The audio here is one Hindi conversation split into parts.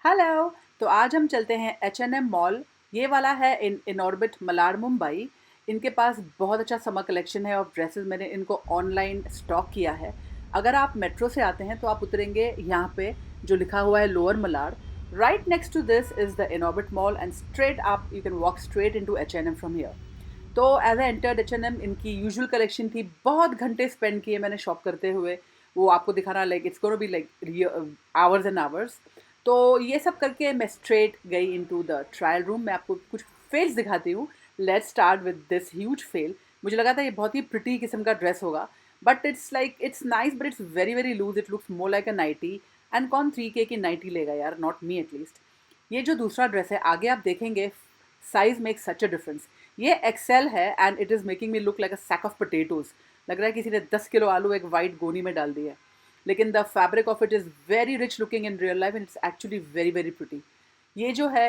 हेलो। तो आज हम चलते हैं H&M मॉल। ये वाला है इन ऑर्बिट मलाड मुंबई। इनके पास बहुत अच्छा समर कलेक्शन है और ड्रेसेस मैंने इनको ऑनलाइन स्टॉक किया है। अगर आप मेट्रो से आते हैं तो आप उतरेंगे यहाँ पे जो लिखा हुआ है lower Malad. Right next to this is the Inorbit mall and straight आप you can walk straight into H&M from here. तो एज आई एंटर्ड H&M, इनकी यूजुअल कलेक्शन थी। बहुत घंटे स्पेंड किए मैंने शॉप करते हुए। वो आपको दिखाना like it's gonna be like ours and hours. तो ये सब करके मैं स्ट्रेट गई इनटू द ट्रायल रूम। मैं आपको कुछ फेल्स दिखाती हूँ। Let's start with this huge fail. मुझे लगा था ये बहुत ही प्रिटी किस्म का ड्रेस होगा, but it's nice but it's very very loose. It looks more like a nightie. And कौन 3K की नाइटी लेगा यार, नॉट मी एटलीस्ट। ये जो दूसरा ड्रेस है आगे आप देखेंगे, size make such a difference. ये एक्सेल है and it is making me look like a sack of potatoes. लग रहा है किसी ने 10 किलो आलू एक वाइट गोनी में डाल दिया है। लेकिन the fabric of it is very rich looking in real life and it's actually very very pretty. ये जो है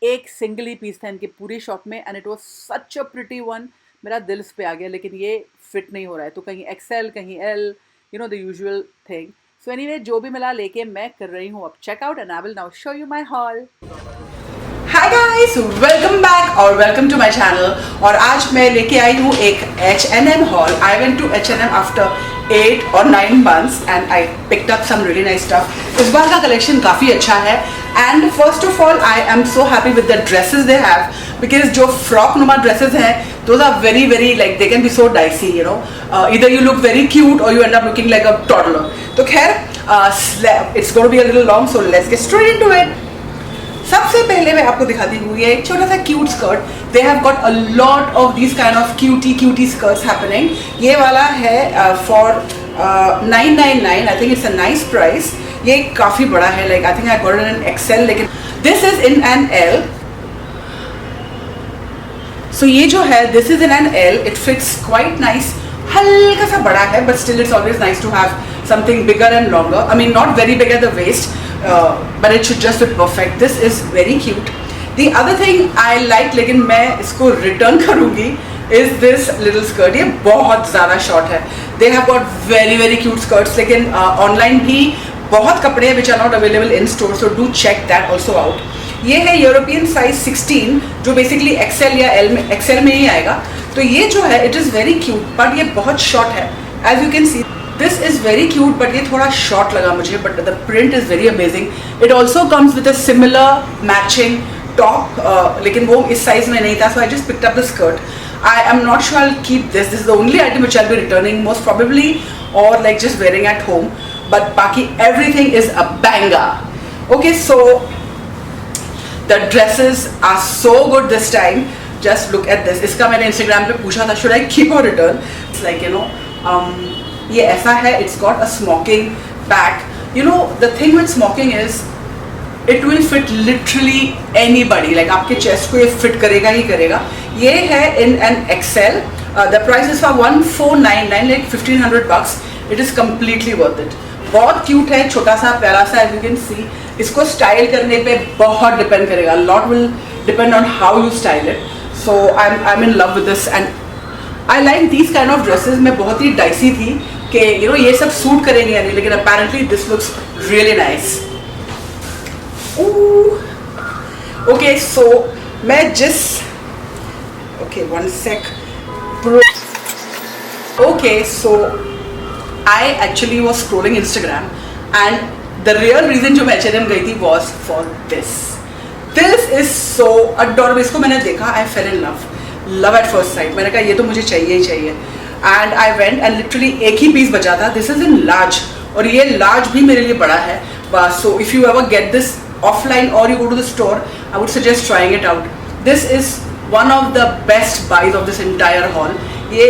एक सिंगल ही पीस था इनके पूरी शॉप में and it was such a pretty one. मेरा दिल इस पे आ गया, लेकिन ये फिट नहीं हो रहा है। तो कहीं एक्सेल कहीं L, you know the usual thing. So anyway जो भी मिला लेके मैं कर रही हूँ अब checkout and I will now show you my haul. Hi guys, welcome back और वेलकम टू माय चैनल। और आज मैं लेके आई हूँ एक H&M haul. I went to H&M after 8 or 9 months and I picked up some really nice stuff. इस बार का कलेक्शन काफ़ी अच्छा है and first of all I am so happy with the dresses they have because जो फ्रॉक नुमा ड्रेसेस हैं those are very very like they can be so dicey, you know. Either you look very cute or you end up looking like a toddler. तो खैर it's going to be a little long, so let's get straight into it. सबसे पहले मैं आपको दिखाती हूँ ये एक छोटा सा cute skirt. They have got a lot of this kind of cutie skirts happening. ये वाला है for 999। I think it's a nice price. ये काफ़ी बड़ा है, like I think I got it in XL, लेकिन this is in an L. सो ये जो है this is in an L. It fits quite nice. हल्का सा बड़ा है but still it's always nice to have something bigger and longer. I mean not very big at the waist, but it should just fit perfect. This is very cute. The other thing I like, लेकिन मैं इसको return करूँगी, is this little skirt. ये बहुत ज़्यादा short है. They have got very very cute skirts, लेकिन online भी बहुत कपड़े हैं which are not available in store, so do check that also out. ये है यूरोपियन साइज 16 जो बेसिकली एक्सेल या एक्सेल में ही आएगा। तो ये जो है it is very cute but ये बहुत शॉर्ट है। As you can see this is very cute but ये थोड़ा शॉर्ट लगा मुझे, but the print is very amazing. It also comes with a similar matching top, लेकिन वो इस साइज में नहीं था, so I just picked up the skirt. I am not sure I keep this is the only item which I be returning most probably, और like just wearing at home, but बाकी everything is a banger. Okay, so the dresses are so good this time. Just look at this. इसका मैंने Instagram पे पूछा था should I keep or return. It's like, you know, ये ऐसा है. It's got a smoking back. You know the thing with smoking is it will fit literally anybody. Like आपके chest को ये fit करेगा ही करेगा. ये है in an XL. The price is for 1499, like $1,500. It is completely worth it. बहुत क्यूट है, छोटा सा प्यारा सा, एज यू कैन सी। इसको स्टाइल करने पे बहुत डिपेंड करेगा, lot will depend on how you style it. So I am in love with this and I like these kind of dresses. मैं बहुत ही डाइसी थी कि यू नो ये सब सूट करेंगे या नहीं, लेकिन apparently this looks really nice. Okay, so मैं okay one sec. Okay, so I actually was scrolling Instagram and the real reason जो मैं H&M गई थी was for this. This is so adorable. इसको मैंने देखा, I fell in love at first sight. मैंने कहा ये तो मुझे चाहिए ही चाहिए, and I went and literally एक ही पीस बचा था. This is in large और ये large भी मेरे लिए बड़ा है. So if you ever get this offline or you go to the store, I would suggest trying it out. This is one of the best buys of this entire haul. ये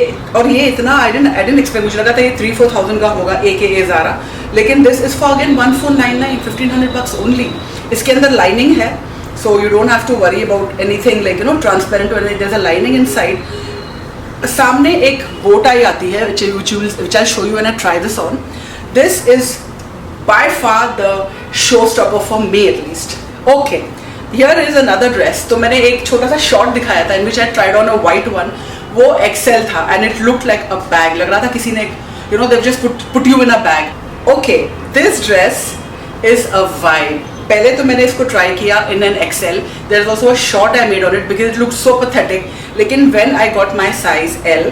इतना I didn't expect. मुझे लगा था ये 3-4 thousand का होगा AKA Zara, लेकिन this is for again 1499, $1,500 only. इसके अंदर लाइनिंग है, so you don't have to worry about anything like you know transparent or anything. There's a lining inside. सामने एक bow tie आती है which I'll show you when I try this on. This is by far the showstopper for me at least. Okay, here is another dress. तो मैंने एक छोटा सा शॉर्ट दिखाया था in which I tried on a white one. वो एक्सेल था and it looked like a bag. लग रहा था किसी ने you know they just put you in a bag. Okay, this dress is a vibe. पहले तो मैंने इसको ट्राई किया in an XL. There is also a short I made on it because it looks so pathetic. लेकिन when I got my size L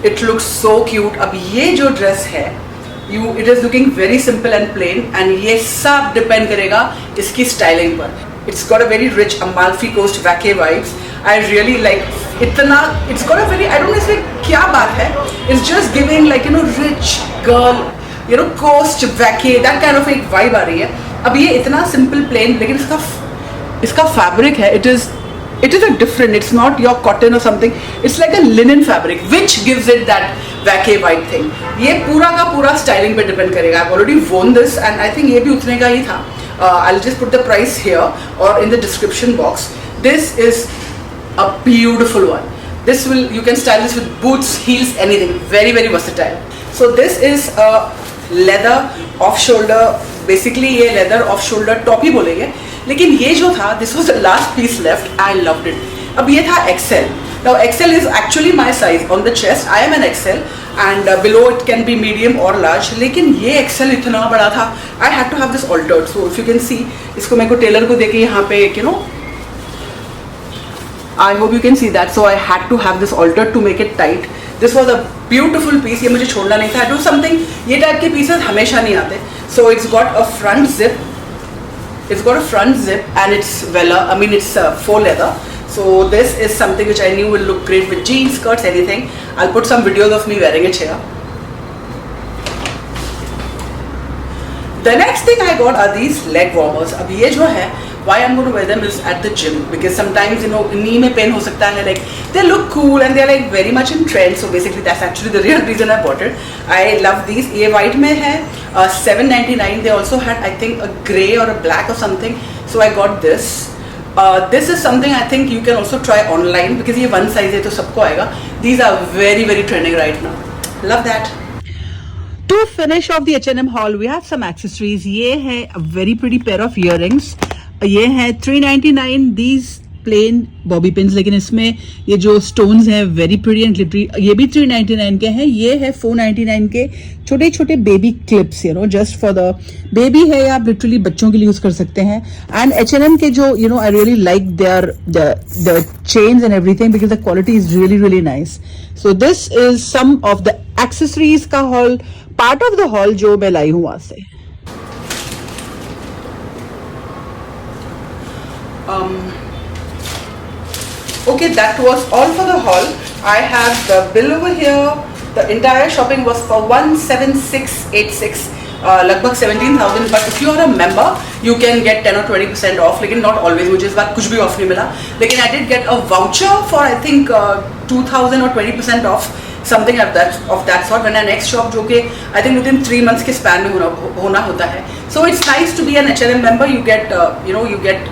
it looks so cute. अब ये जो ड्रेस है it is looking very simple and plain and ये सब डिपेंड करेगा इसकी स्टाइलिंग पर. It's got a very rich Amalfi coast vacay vibes. I really like इतना. It's got a very I don't know इसमें क्या बात है. It's just giving like rich girl coast vacay that kind of एक वाइब आ रही है. अब ये इतना सिंपल प्लेन लेकिन इसका फैब्रिक है it is a different. It's not your cotton or something. It's like a linen fabric which gives it that vacay vibe thing. ये पूरा का पूरा स्टाइलिंग पे डिपेंड करेगा. I already own this and I think ये भी उतने का ही था. I'll just put the price here or in the description box. This is a beautiful one. You can style this with boots, heels, anything. Very very versatile. So this is a leather off shoulder. Basically ये leather off shoulder top ही बोलेंगे. लेकिन ये जो था this was the last piece left. I loved it. अब ये था XL. Now XL is actually my size on the chest. I am an XL and below it can be medium or large. लेकिन ये XL इतना बड़ा था. I had to have this altered. So if you can see, इसको मेरे को टेलर को देके यहाँ पे I hope you can see that. So I had to have this altered to make it tight. This was a beautiful piece. ये मुझे छोड़ना नहीं था. I do something. ये टाइप के pieces हमेशा नहीं आते. So it's got a front zip. It's got a front zip and it's it's faux leather. So this is something which I knew will look great with jeans, skirts, anything. I'll put some videos of me wearing it here. The next thing I got are these leg warmers. अब ये जो है, why I'm going to wear them is at the gym because sometimes knee में pain हो सकता है. Like they look cool and they're like very much in trend. So basically that's actually the real reason I bought it. I love these. ये white में है, $7.99. They also had I think a grey or a black or something. So I got this. This is something I think you can also try online because ये one size है तो सबको आएगा. These are very very trending right now. Love that. To finish off the H&M haul, we have some accessories. ये है a very pretty pair of earrings. ये है $3.99. These plain bobby pins, लेकिन इसमें ये जो stones हैं very pretty and glittery. ये भी $3.99 के हैं. ये है $4.99 के छोटे छोटे baby clips, just for the baby है या आप literally बच्चों के लिए use कर सकते हैं. And H&M के जो I really like the chains and everything because the quality is really really nice. So this is some of the accessories का haul, part of the haul जो मैं लाई हूँ वहाँ से. Okay, that was all for the haul. I have the bill over here. The entire shopping was for 17686. लगभग 17,000. But if you are a member, you can get 10 or 20% off. लेकिन not always. मुझे इस बार कुछ भी off नहीं मिला. लेकिन I did get a voucher for I think 2,000 or 20% off. Something of that sort. When our next shop जो कि I think within 3 months के span में होना होता है. So it's nice to be an H&M member. You get you get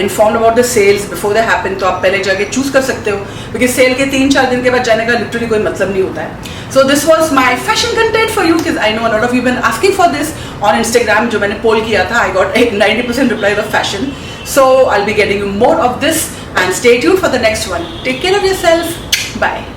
informed about the sales before they happen. तो आप पहले जाके choose कर सकते हो because sale के 3-4 दिन के बाद जाने का literally कोई मतलब नहीं होता है. So this was my fashion content for you because I know a lot of you have been asking for this on Instagram. जो मैंने poll किया था, I got 90% reply of fashion. So I'll be getting you more of this and stay tuned for the next one. Take care of yourself. Bye.